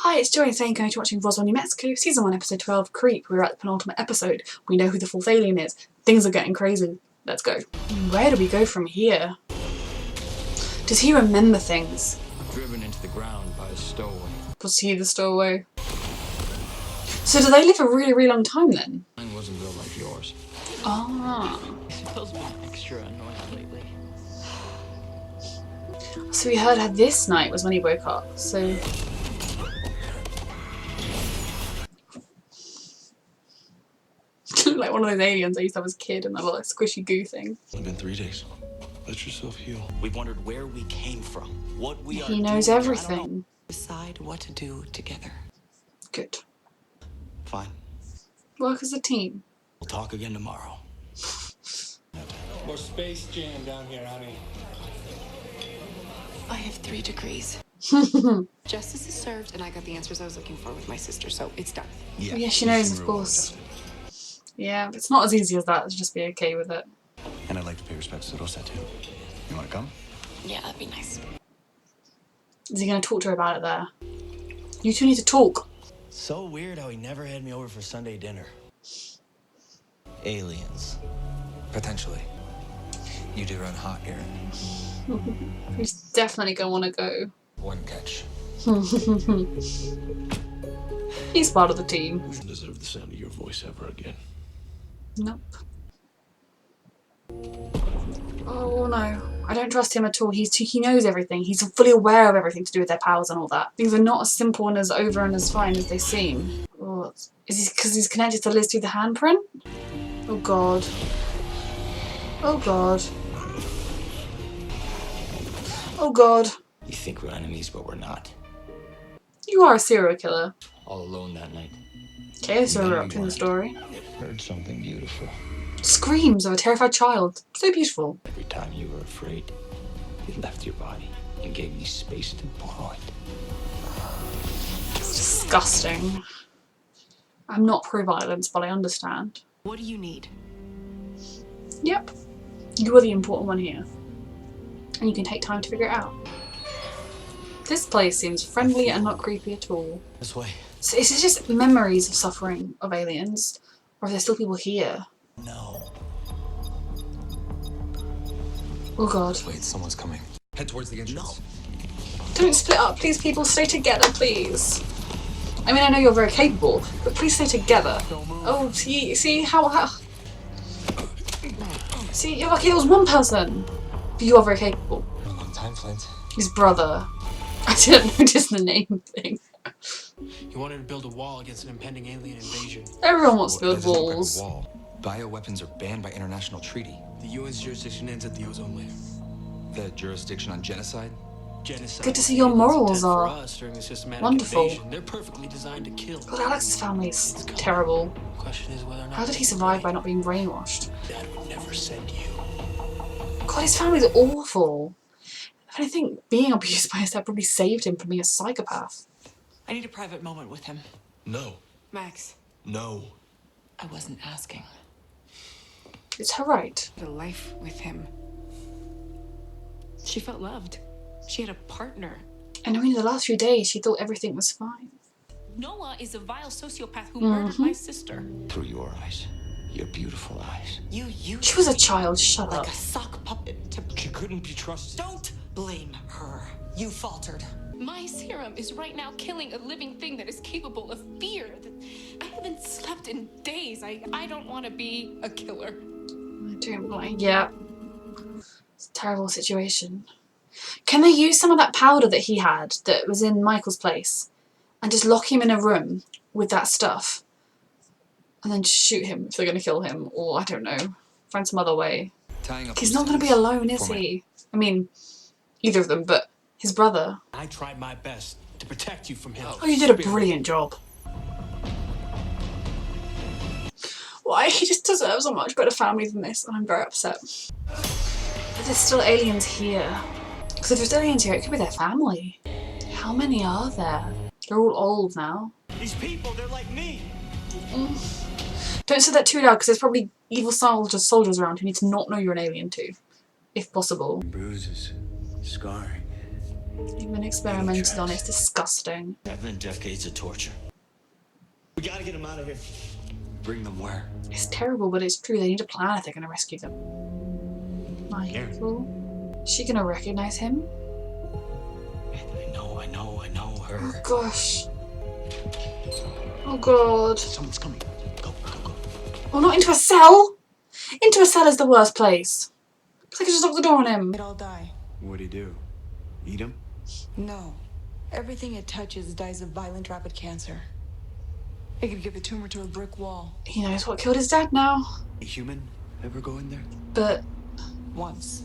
Hi, it's Joey saying going to watching Roswell, New Mexico, Season 1, Episode 12, Creep. We're at the penultimate episode. We know who the fourth alien is. Things are getting crazy. Let's go. Where do we go from here? Does he remember things? Driven into the ground by a stowaway. Was he the stowaway? So do they live a really, really long time then? Mine wasn't built like yours. Ah. Smells been extra annoying lately. So we heard this night was when he woke up, so... like one of those aliens I used to have as a kid and that little squishy goo thing. It's been 3 days. Let yourself heal. We've wondered where we came from, what we are He knows doing. everything. Decide what to do together. Good. Fine. Work as a team. We'll talk again tomorrow. More Space Jam down here, honey. I have 3 degrees. Justice is served, and I got the answers I was looking for with my sister, so it's done. Yeah, she knows, of course. Yeah, it's not as easy as that, to just be okay with it. And I'd like to pay respects to Rosa too. You want to come? Yeah, that'd be nice. Is he going to talk to her about it there? You two need to talk. So weird how he never had me over for Sunday dinner. Aliens. Potentially. You do run hot here. He's definitely going to want to go. One catch. He's part of the team. You don't deserve the sound of your voice ever again. Nope. Oh no, I don't trust him at all. He knows everything. He's fully aware of everything to do with their powers and all that. Things are not as simple and as over and as fine as they seem. Oh, is he because he's connected to Liz through the handprint? Oh god. Oh god. Oh god. You think we're enemies, but we're not. You are a serial killer. All alone that night. Okay, so we're up to the story. Heard something beautiful. Screams of a terrified child. So beautiful. Every time you were afraid, you left your body and gave me space to borrow it. It's disgusting. I'm not pro-violence, but I understand. What do you need? Yep. You are the important one here. And you can take time to figure it out. This place seems friendly and not creepy at all. This way. So is it just memories of suffering of aliens? Or are there still people here? No. Oh god. Wait, someone's coming. Head towards the entrance. Don't split up, please people, stay together, please. I mean, I know you're very capable, but please stay together. Oh, see how... See, you're lucky there was one person. But you are very capable. On time, Flint. His brother. I didn't notice the name thing. He wanted to build a wall against an impending alien invasion. Everyone wants to build That doesn't look like a walls. wall. Bioweapons are banned by international treaty. The UN's jurisdiction ends at the ozone layer. The jurisdiction on genocide? Genocide. Good to see your morals are for us during a systematic wonderful. invasion. They're perfectly designed to kill. God, Alex's family's terrible. The question is whether or not How did he survive by not being brainwashed? Dad would never send you. God, his family's awful. And I think being abused by his dad probably saved him from being a psychopath. I need a private moment with him. No. Max, No. I wasn't asking. It's her right. The life with him. She felt loved. She had a partner. And I mean, the last few days, she thought everything was fine. Noah is a vile sociopath who murdered my sister. Through your eyes. Your beautiful eyes. You used She was a me child, shut like up. a sock puppet to... She couldn't be trusted. Don't blame her. You faltered. My serum is right now killing a living thing that is capable of fear. I haven't slept in days. I don't want to be a killer. I don't like, yeah. It's a terrible situation. Can they use some of that powder that he had that was in Michael's place and just lock him in a room with that stuff and then shoot him if they're going to kill him? Or, I don't know, find some other way. He's not going to be alone, is he? I mean, either of them, but his brother. I tried my best to protect you from him. Oh, you did a brilliant job. Why? He just deserves a much better family than this, and I'm very upset. But there's still aliens here. Because if there's aliens here, it could be their family. How many are there? They're all old now. These people, they're like me. Don't say that too loud, because there's probably evil soldiers around who need to not know you're an alien too. If possible. Bruises, scarring. You've been experimented on. It's disgusting. That's been decades of torture. We gotta get him out of here. Bring them where? It's terrible, but it's true. They need a plan if they're going to rescue them. Michael? Is she going to recognize him? I know her. Oh gosh. Oh god. Someone's coming. Go. Oh, not into a cell! Into a cell is the worst place. Because I could just lock the door on him. It all die. What'd he do? Eat him? No. Everything it touches dies of violent, rapid cancer. It could give a tumor to a brick wall. He knows what killed his dad now. A human ever go in there? But, Once.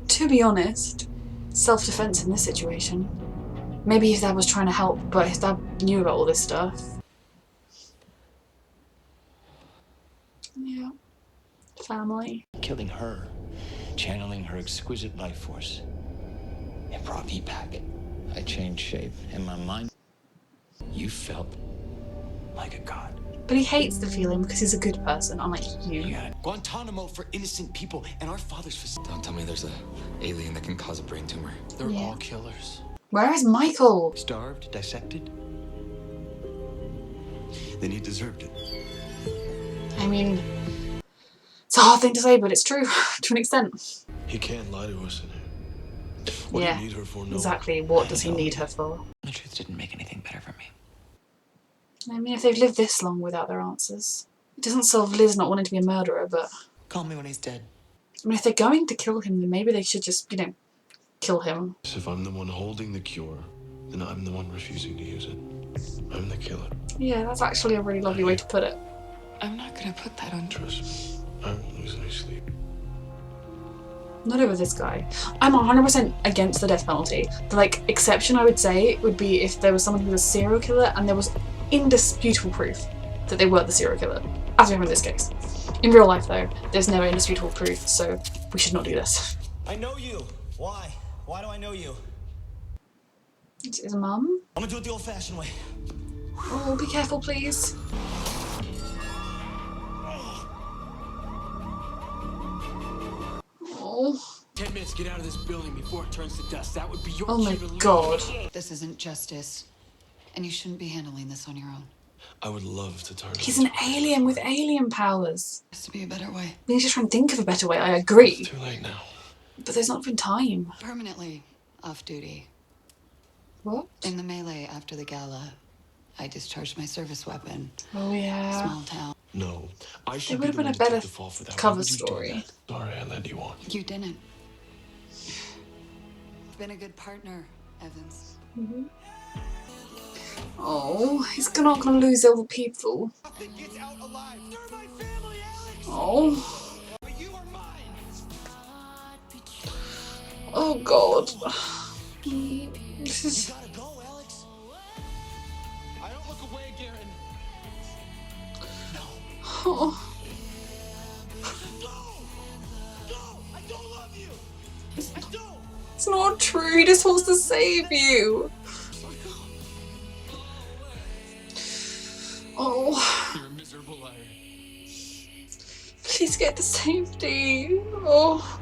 to be honest, self-defense in this situation. Maybe his dad was trying to help, but his dad knew about all this stuff. Yeah. Family. Killing her, channeling her exquisite life force. It brought me back. I changed shape. In my mind, you felt like a god. But he hates the feeling because he's a good person, unlike you. Yeah. Guantanamo for innocent people, and our father's facility. Don't tell me there's a alien that can cause a brain tumor. They're Yeah. all killers. Where is Michael? Starved? Dissected? Then he deserved it. I mean, it's a hard thing to say, but it's true to an extent. He can't lie to us in here. What Yeah, do you need her for? No. exactly. What does he need her for? The truth didn't make anything better for me. I mean, if they've lived this long without their answers, it doesn't solve Liz not wanting to be a murderer, but Call me when he's dead. I mean, if they're going to kill him, then maybe they should just, kill him. If I'm the one holding the cure, then I'm the one refusing to use it. I'm the killer. Yeah, that's actually a really lovely way to put it. I'm not gonna put that on. Trust me. I won't lose any sleep. Not over this guy. I'm 100% against the death penalty. The exception I would say would be if there was someone who was a serial killer and there was indisputable proof that they were the serial killer, as we have in this case. In real life though, there's no indisputable proof, so we should not do this. I know you. Why? Why do I know you? It's his mum. I'm gonna do it the old-fashioned way. Oh, be careful please. Oh. 10 minutes, get out of this building before it turns to dust. That would be your Oh my cue to leave. god. This isn't justice, and you shouldn't be handling this on your own. I would love to turn. He's an alien with alien powers. There has to be a better way. We need to try and think of a better way, I agree. It's too late now. But there's not been time. Permanently off duty. What? In the melee after the gala, I discharged my service weapon. Oh yeah. Small town. No, I It should would be have the been one a to better take the fall for that. Why cover would you do story. that? Sorry, I led you on. You didn't. Been a good partner, Evans. Oh, he's not gonna lose all the people. Oh. Oh god. This is. I don't look away, Garen. Oh. It's not true, he just wants to save you. Oh. You're a miserable liar. Please get to safety. Oh.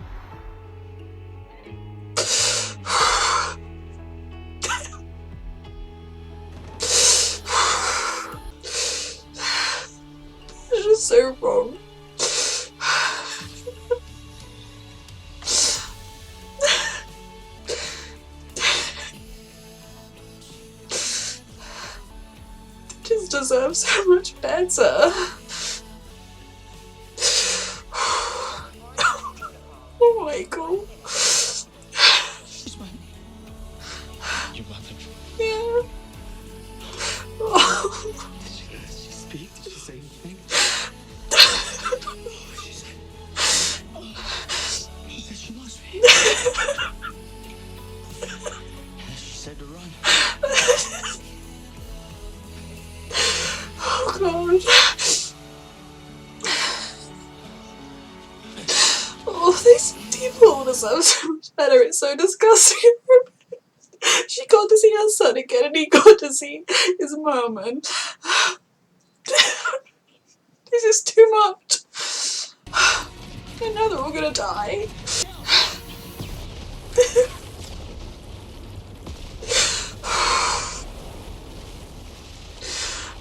This is so wrong. Just deserves so much better. Oh Michael. Your mother. Yeah. Oh. Did she speak? Did she say anything? She said she loves me. She said to run. Oh god. Oh, these people deserve so much better. It's so disgusting. She got to see her son again and he got to see his mum and this is too much. And now they're all gonna die.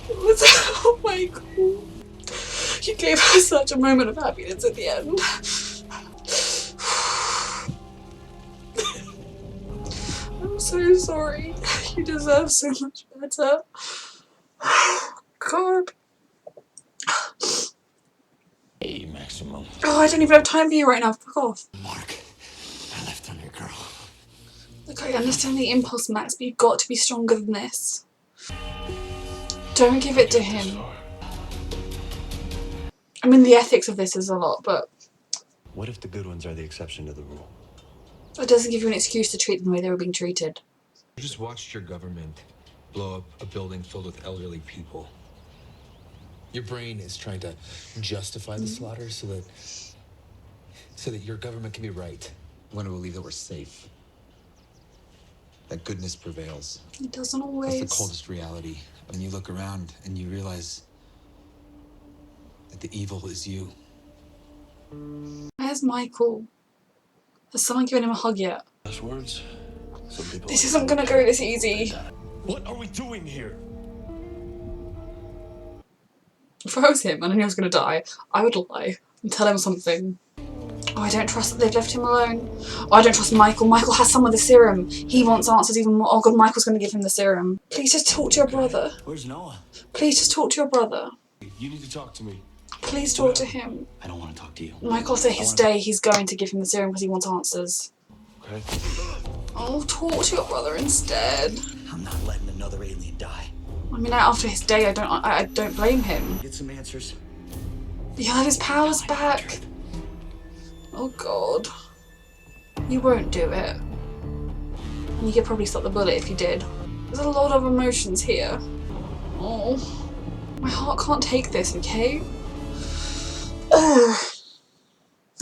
It was oh my god. You gave her such a moment of happiness at the end. I'm so sorry. You deserve so much better. God. Hey, Maximum. Oh, I don't even have time for you right now. Fuck off. Mark, I left on your girl. Look, I understand the impulse, Max, but you've got to be stronger than this. Don't give it to him. I mean, the ethics of this is a lot, but What if the good ones are the exception to the rule? it doesn't give you an excuse to treat them the way they were being treated. You just watched your government blow up a building filled with elderly people. Your brain is trying to justify the slaughter so that your government can be right. I want to believe that we're safe. That goodness prevails. It doesn't That's always. the coldest reality. When you look around and you realize that the evil is you. Where's Michael? Has someone given him a hug yet? Last words. Some people This like isn't gonna go this easy. What are we doing here? If I was him and I knew I was gonna die, I would lie and tell him something. Oh, I don't trust that they've left him alone. Oh, I don't trust Michael. Michael has some of the serum. He wants answers even more. Oh god, Michael's gonna give him the serum. Please just talk to your brother. Where's Noah? Please just talk to your brother. You need to talk to me. Please talk to him. I don't want to talk to you. Michael said his day he's going to give him the serum because he wants answers. Okay. Oh, talk to your brother instead. I'm not letting another alien die. I mean, after his day, I don't blame him. Get some answers. He'll have his powers back. Oh god. You won't do it. And you could probably stop the bullet if you did. There's a lot of emotions here. Oh. My heart can't take this, okay? Ugh.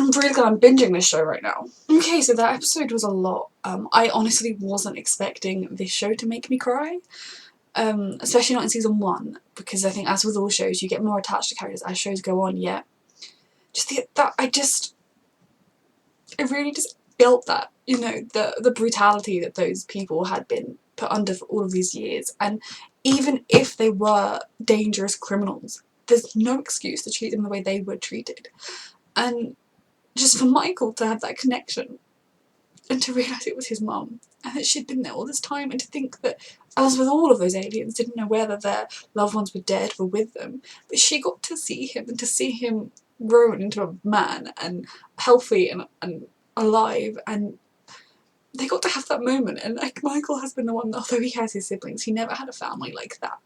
I'm really glad I'm binging this show right now. Okay, so that episode was a lot. I honestly wasn't expecting this show to make me cry. Especially not in season 1, because I think as with all shows, you get more attached to characters as shows go on, yet. I really just felt that, you know, the brutality that those people had been put under for all of these years. And even if they were dangerous criminals, there's no excuse to treat them the way they were treated. And just for Michael to have that connection and to realise it was his mum and that she'd been there all this time, and to think that, as with all of those aliens, didn't know whether their loved ones were dead or with them, but she got to see him and to see him grown into a man and healthy and alive, and they got to have that moment. And like, Michael has been the one, although he has his siblings, he never had a family like that,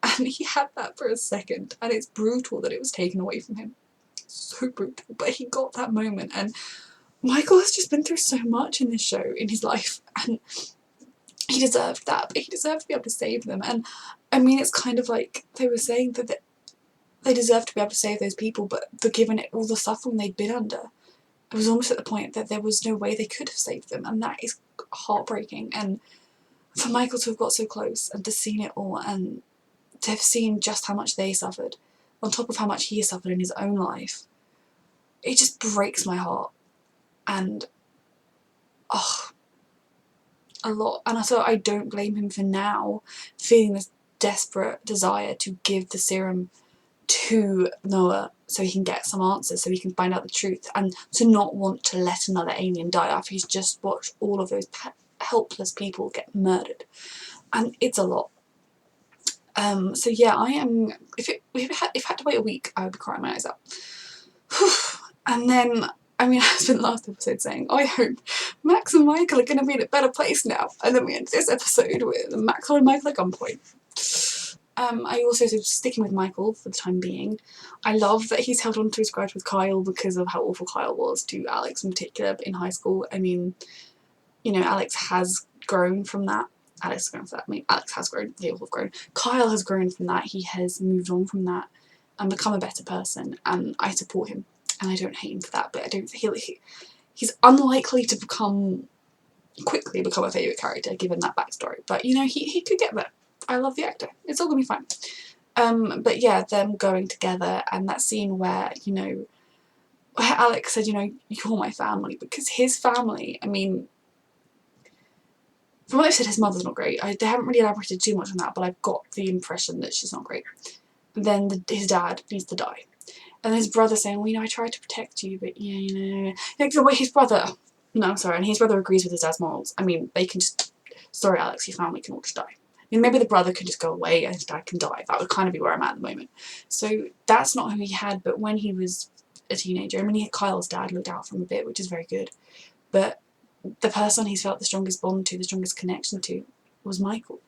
and he had that for a second, and it's brutal that it was taken away from him. So brutal, but he got that moment. And Michael has just been through so much in this show, in his life, and he deserved that, but he deserved to be able to save them. And I mean, it's kind of like they were saying that they deserve to be able to save those people, but they're given it all the suffering they'd been under. It was almost at the point that there was no way they could have saved them, and that is heartbreaking. And for Michael to have got so close and to seen it all, and to have seen just how much they suffered, on top of how much he has suffered in his own life, it just breaks my heart. And oh, a lot. And so I don't blame him for now feeling this desperate desire to give the serum to Noah so he can get some answers, so he can find out the truth, and to not want to let another alien die after he's just watched all of those helpless people get murdered. And it's a lot. So yeah, I am. If I had to wait a week, I would be crying my eyes out. And then, I mean, I spent the last episode saying, oh, I hope Max and Michael are going to be in a better place now. And then we end this episode with Max and Michael at gunpoint. I also, so sticking with Michael for the time being, I love that he's held on to his grudge with Kyle because of how awful Kyle was to Alex in particular in high school. I mean, you know, Alex has grown from that. Alex has grown, they all have grown. Kyle has grown from that, he has moved on from that and become a better person, and I support him. And I don't hate him for that, but I don't feel he's unlikely to quickly become a favourite character given that backstory. But you know, he could get there. I love the actor. It's all gonna be fine. But yeah, them going together, and that scene where, you know, where Alex said, you know, you're my family, because his family, I mean, from what they've said, his mother's not great. They haven't really elaborated too much on that, but I've got the impression that she's not great. Then his dad needs to die. And his brother saying, well, you know, I tried to protect you, but yeah, you know. Like, the way his brother, no, sorry, and his brother agrees with his dad's morals. I mean, they can just, sorry Alex, your family can all just die. I mean, maybe the brother could just go away and his dad can die. That would kind of be where I'm at the moment. So that's not who he had, but when he was a teenager, I mean, he had Kyle's dad looked out for him a bit, which is very good. But the person he's felt the strongest bond to, the strongest connection to, was Michael.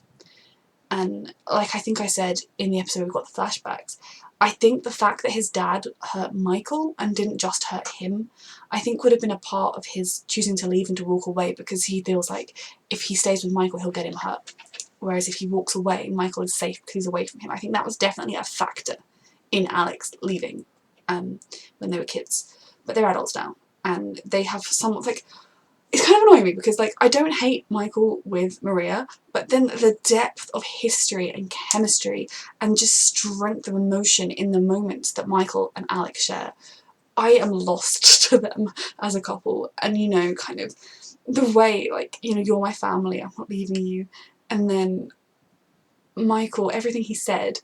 And like I think I said in the episode we've got the flashbacks, I think the fact that his dad hurt Michael and didn't just hurt him, I think would have been a part of his choosing to leave and to walk away, because he feels like if he stays with Michael he'll get him hurt. Whereas if he walks away, Michael is safe because he's away from him. I think that was definitely a factor in Alex leaving when they were kids. But they're adults now and they have somewhat like, it's kind of annoying me because, like, I don't hate Michael with Maria, but then the depth of history and chemistry and just strength of emotion in the moments that Michael and Alex share, I am lost to them as a couple. And, you know, kind of the way, like, you know, you're my family, I'm not leaving you. And then Michael, everything he said,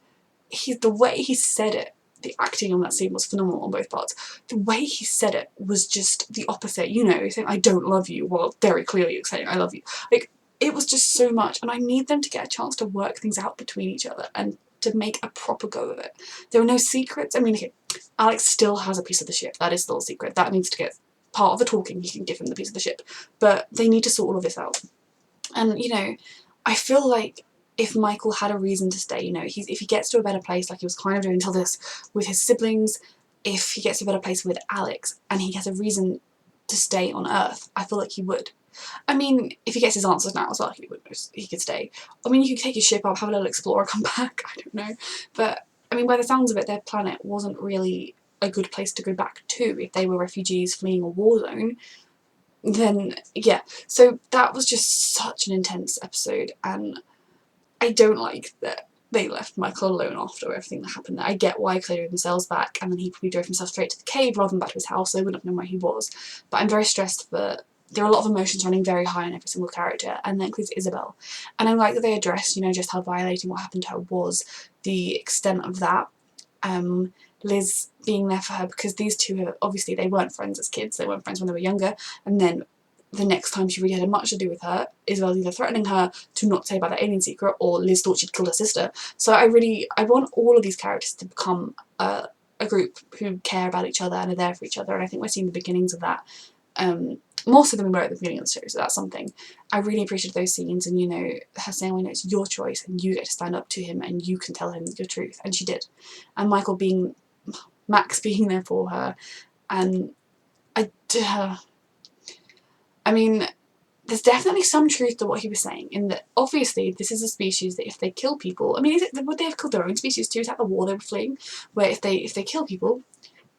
the way he said it, the acting on that scene was phenomenal on both parts. The way he said it was just the opposite. You know, saying, I don't love you, well, very clearly you're saying, I love you. Like, it was just so much, and I need them to get a chance to work things out between each other and to make a proper go of it. There are no secrets. I mean, okay, Alex still has a piece of the ship. That is still a secret. That needs to get part of the talking. He can give him the piece of the ship. But they need to sort all of this out. And, you know, I feel like if Michael had a reason to stay, you know, if he gets to a better place like he was kind of doing until this with his siblings, if he gets to a better place with Alex and he has a reason to stay on Earth, I feel like he would. I mean, if he gets his answers now as well, he could stay. I mean, you could take his ship up, have a little explore, come back, I don't know. But, I mean, by the sounds of it, their planet wasn't really a good place to go back to if they were refugees fleeing a war zone. Then, yeah. So that was just such an intense episode, and I don't like that they left Michael alone after everything that happened there. I get why, because they drove themselves back, and then he probably drove himself straight to the cave rather than back to his house, so they wouldn't have known where he was. But I'm very stressed that there are a lot of emotions running very high in every single character, and that includes Isabel. And I like that they addressed, you know, just how violating what happened to her was, the extent of that. Liz being there for her, because these two, obviously they weren't friends as kids, they weren't friends when they were younger, and then the next time she really had much to do with her, Isabel either threatening her to not say about that alien secret, or Liz thought she'd killed her sister. So I want all of these characters to become a group who care about each other and are there for each other, and I think we're seeing the beginnings of that. More so than we were at the beginning of the show, so that's something. I really appreciated those scenes, and, you know, her saying, well, you know, it's your choice and you get to stand up to him and you can tell him your truth, and she did. And Max being there for her, and I mean, there's definitely some truth to what he was saying, in that obviously this is a species that if they kill people, I mean, would they have killed their own species too? Is that the war they were fleeing? Where if they kill people,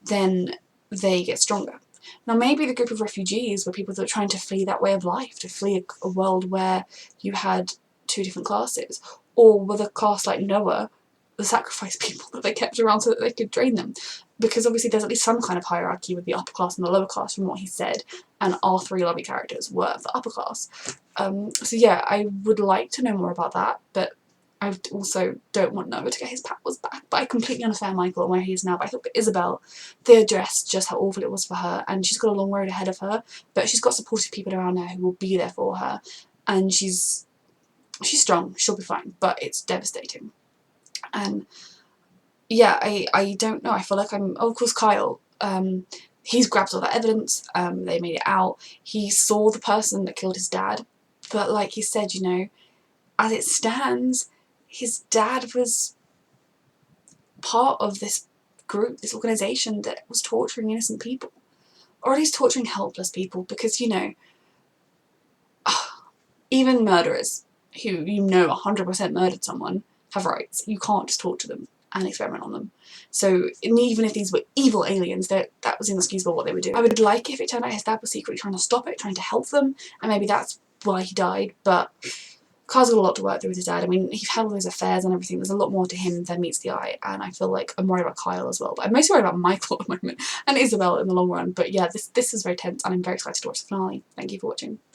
then they get stronger. Now maybe the group of refugees were people that were trying to flee that way of life, to flee a world where you had two different classes, or were the class like Noah, the sacrifice people that they kept around so that they could drain them. Because obviously there's at least some kind of hierarchy with the upper class and the lower class from what he said, and our three lovely characters were the upper class. So yeah, I would like to know more about that, but I also don't want Noah to get his powers back. But I completely understand Michael and where he is now. But I thought for Isabel, they addressed just how awful it was for her, and she's got a long road ahead of her, but she's got supportive people around her who will be there for her, and she's strong, she'll be fine, but it's devastating. And yeah, I don't know, I feel like of course Kyle, he's grabbed all that evidence, they made it out, he saw the person that killed his dad, but like he said, you know, as it stands, his dad was part of this group, this organisation that was torturing innocent people, or at least torturing helpless people, because, you know, even murderers who you know 100% murdered someone have rights. You can't just torture them and experiment on them. So even if these were evil aliens, that was inexcusable what they were doing. I would like if it turned out his dad was secretly trying to stop it, trying to help them, and maybe that's why he died, but Carl's got a lot to work through with his dad. I mean, he had all those affairs and everything. There's a lot more to him than meets the eye, and I feel like I'm worried about Kyle as well. But I'm mostly worried about Michael at the moment, and Isabel in the long run. But yeah, this is very tense, and I'm very excited to watch the finale. Thank you for watching.